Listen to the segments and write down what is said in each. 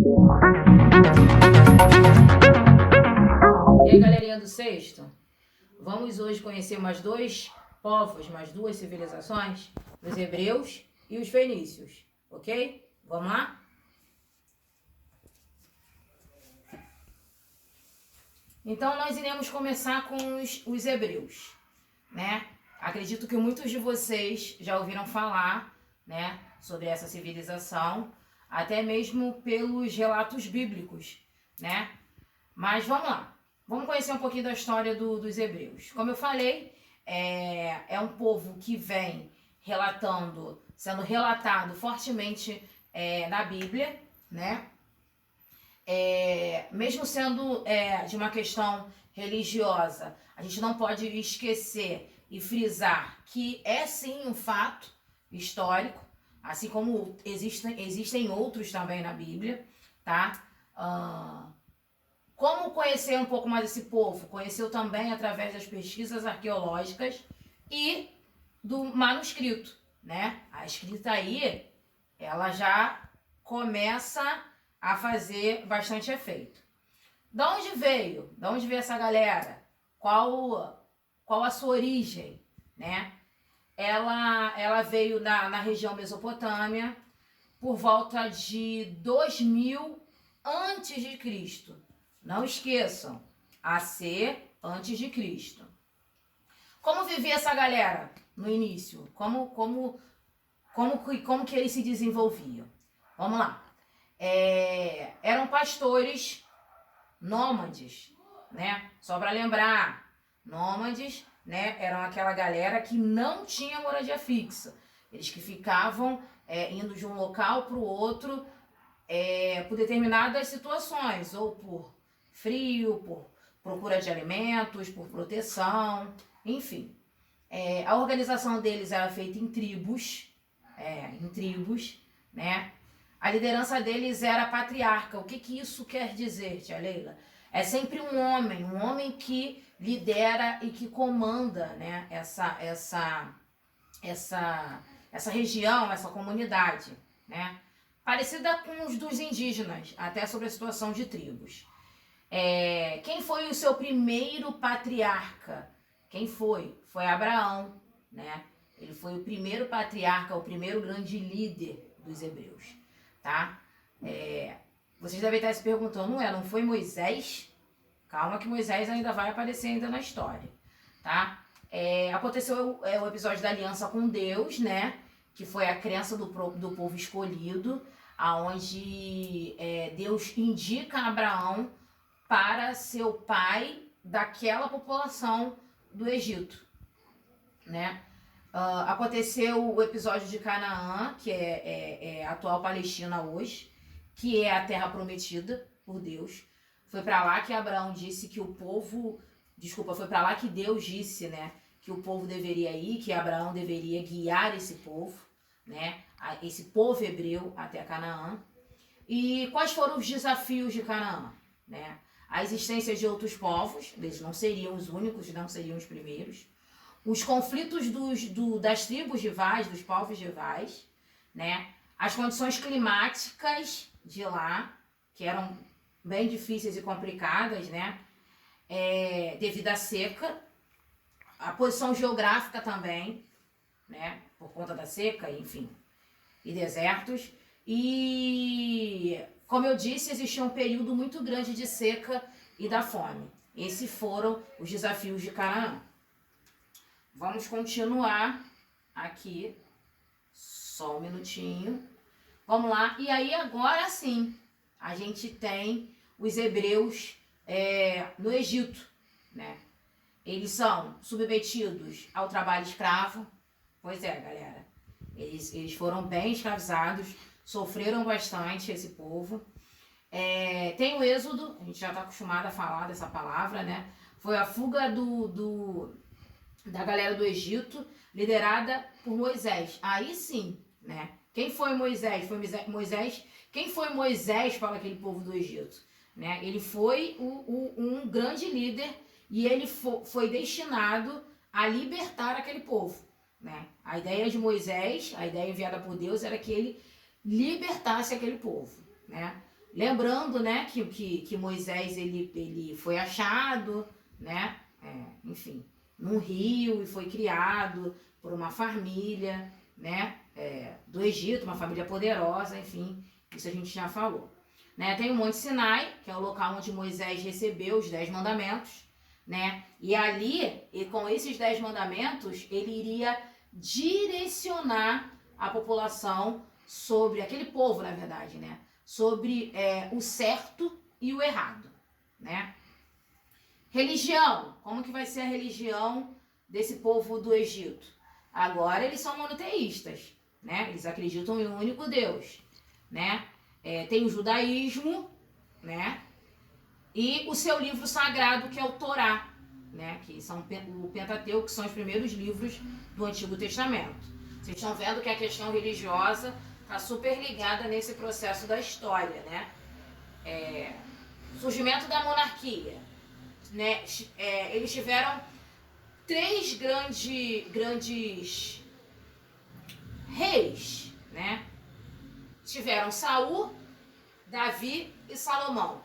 E aí, galerinha do Sexto, vamos hoje conhecer mais dois povos, mais duas civilizações, os hebreus e os fenícios, ok? Vamos lá? Então, nós iremos começar com os hebreus, né? Acredito que muitos de vocês já ouviram falar, né, sobre essa civilização, até mesmo pelos relatos bíblicos, né? Mas vamos lá. Vamos conhecer um pouquinho da história dos hebreus. Como eu falei, é um povo que vem sendo relatado fortemente na Bíblia, né? Mesmo sendo de uma questão religiosa, a gente não pode esquecer e frisar que é sim um fato histórico, assim como existem outros também na Bíblia, tá? Como conhecer um pouco mais esse povo? Conheceu também através das pesquisas arqueológicas e do manuscrito, né? A escrita aí, ela já começa a fazer bastante efeito. Da onde veio? Da onde veio essa galera? Qual a sua origem, né? Ela veio na região Mesopotâmia por volta de 2000 antes de Cristo. Não esqueçam, AC antes de Cristo. Como vivia essa galera no início? Como que eles se desenvolviam? Vamos lá. Eram pastores nômades, né? Só para lembrar, nômades, né? Eram aquela galera que não tinha moradia fixa. Eles que ficavam indo de um local para o outro por determinadas situações, ou por frio, por procura de alimentos, por proteção, enfim. A organização deles era feita em tribos, né? A liderança deles era patriarca. O que isso quer dizer, tia Leila? É sempre um homem que lidera e que comanda, né, essa região, essa comunidade, né? Parecida com os dos indígenas, até sobre a situação de tribos. Quem foi o seu primeiro patriarca? Quem foi? Foi Abraão, né? Ele foi o primeiro patriarca, o primeiro grande líder dos hebreus, tá? Vocês devem estar se perguntando, não foi Moisés? Calma que Moisés ainda vai aparecer ainda na história, tá? Aconteceu o episódio da aliança com Deus, né? Que foi a crença do povo escolhido, aonde Deus indica Abraão para ser o pai daquela população do Egito, né? Aconteceu o episódio de Canaã, que é a atual Palestina hoje, que é a terra prometida por Deus. Foi para lá que Abraão disse que foi para lá que Deus disse, né, que o povo deveria ir, que Abraão deveria guiar esse povo, né, esse povo hebreu até Canaã. E quais foram os desafios de Canaã, né? A existência de outros povos, eles não seriam os únicos, não seriam os primeiros. Os conflitos das tribos rivais, dos povos rivais, né? As condições climáticas de lá, que eram bem difíceis e complicadas, né? Devido à seca. A posição geográfica também, né? Por conta da seca, enfim, e desertos. E, como eu disse, existia um período muito grande de seca e da fome. Esses foram os desafios de Canaã. Vamos continuar aqui. Só um minutinho. Vamos lá. E aí, agora sim, a gente tem os hebreus no Egito, né? Eles são submetidos ao trabalho escravo. Pois é, galera. Eles foram bem escravizados, sofreram bastante esse povo. Tem o êxodo, a gente já está acostumado a falar dessa palavra, né? Foi a fuga da galera do Egito, liderada por Moisés. Aí sim, né? Quem foi Moisés? Quem foi Moisés para aquele povo do Egito? Né? Ele foi um grande líder e ele foi destinado a libertar aquele povo. Né? A ideia de Moisés, a ideia enviada por Deus, era que ele libertasse aquele povo. Né? Lembrando, né, que Moisés ele foi achado, né, enfim, num rio e foi criado por uma família, né, do Egito, uma família poderosa, enfim, isso a gente já falou. Né? Tem o Monte Sinai, que é o local onde Moisés recebeu os 10 mandamentos, né? E ali, e com esses 10 mandamentos, ele iria direcionar a população sobre, aquele povo, na verdade, né? Sobre o certo e o errado, né? Religião. Como que vai ser a religião desse povo do Egito? Agora eles são monoteístas, né? Eles acreditam em um único Deus, né? Tem o judaísmo, né? E o seu livro sagrado, que é o Torá, né? Que são o Pentateuco, que são os primeiros livros do Antigo Testamento. Vocês estão vendo que a questão religiosa está super ligada nesse processo da história, né? Surgimento da monarquia, né? Eles tiveram 3 grandes reis, né? Tiveram Saul, Davi e Salomão.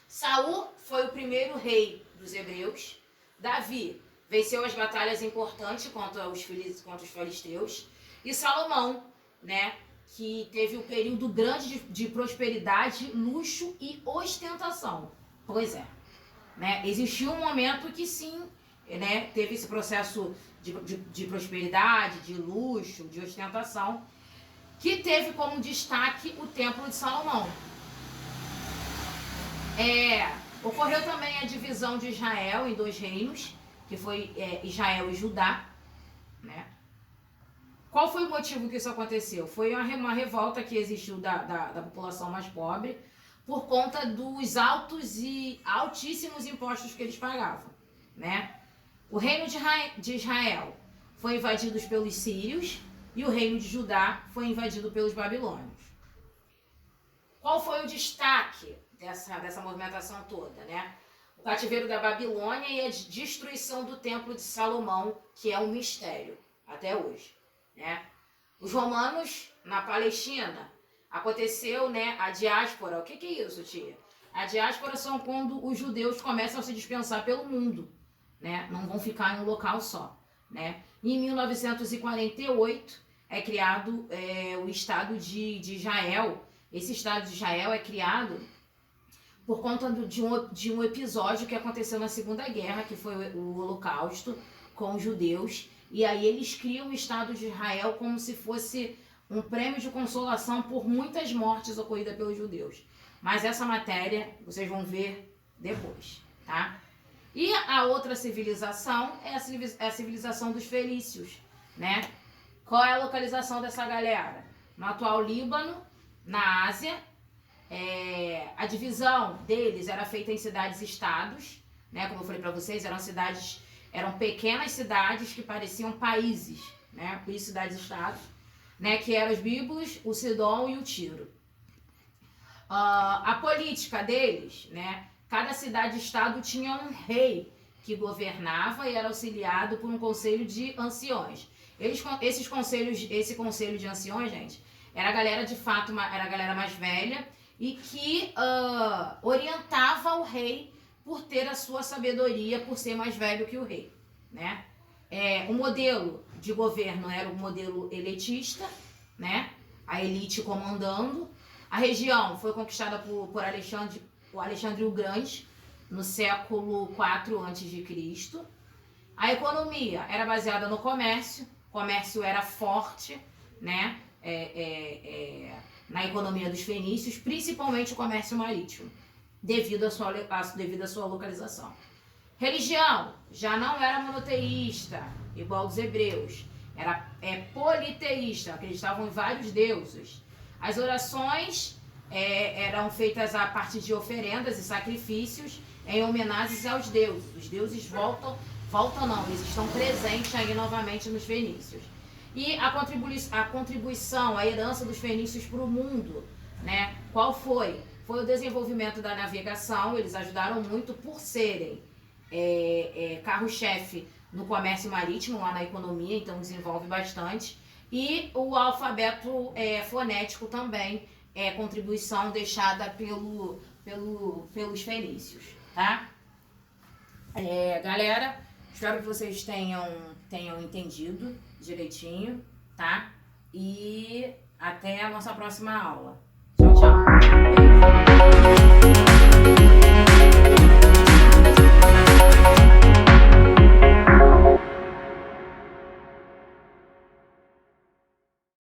Saul foi o primeiro rei dos hebreus. Davi venceu as batalhas importantes contra os filisteus. E Salomão, né, que teve um período grande de prosperidade, luxo e ostentação. Pois é, né? Existiu um momento que sim, né, teve esse processo de prosperidade, de luxo, de ostentação, que teve como destaque o Templo de Salomão. Ocorreu também a divisão de Israel em 2 reinos, que foi Israel e Judá, né? Qual foi o motivo que isso aconteceu? Foi uma revolta que existiu da população mais pobre por conta dos altos e altíssimos impostos que eles pagavam, né? O reino de Israel foi invadido pelos sírios e o reino de Judá foi invadido pelos babilônios. Qual foi o destaque dessa movimentação toda, né? O cativeiro da Babilônia e a destruição do Templo de Salomão, que é um mistério até hoje, né? Os romanos na Palestina, aconteceu, né, a diáspora. O que é isso, tia? A diáspora são quando os judeus começam a se dispersar pelo mundo, né? Não vão ficar em um local só, né? Em 1948 é criado o Estado de Israel. Esse Estado de Israel é criado por conta de um episódio que aconteceu na Segunda Guerra, que foi o Holocausto com os judeus. E aí eles criam o Estado de Israel como se fosse um prêmio de consolação por muitas mortes ocorridas pelos judeus. Mas essa matéria vocês vão ver depois, tá? E a outra civilização é a civilização dos fenícios, né? Qual é a localização dessa galera? No atual Líbano, na Ásia. A divisão deles era feita em cidades-estados, né? Como eu falei para vocês, eram pequenas cidades que pareciam países, né? Por isso cidades-estados, né? Que eram os Bíblios, o Sidom e o Tiro. A política deles, né? Cada cidade-estado tinha um rei que governava e era auxiliado por um conselho de anciões. Esse conselho de anciões, gente, era a galera de fato, era a galera mais velha e que orientava o rei por ter a sua sabedoria, por ser mais velho que o rei, né? O modelo de governo era o modelo elitista, né? A elite comandando. A região foi conquistada por Alexandre o Grande no século IV a.C. A economia era baseada no comércio. O comércio era forte, né? Na economia dos fenícios, principalmente o comércio marítimo, devido à sua localização. Religião já não era monoteísta, igual dos hebreus, era politeísta, acreditavam em vários deuses. As orações eram feitas a partir de oferendas e sacrifícios em homenagens aos deuses. Os deuses voltam não, eles estão presentes aí novamente nos fenícios. E a contribuição, a herança dos fenícios para o mundo, né? Qual foi? Foi o desenvolvimento da navegação. Eles ajudaram muito por serem carro-chefe no comércio marítimo, lá na economia, então desenvolve bastante. E o alfabeto fonético também contribuição deixada pelos fenícios, tá? Galera, espero que vocês tenham entendido direitinho, tá? E até a nossa próxima aula. Tchau, tchau. Beijo.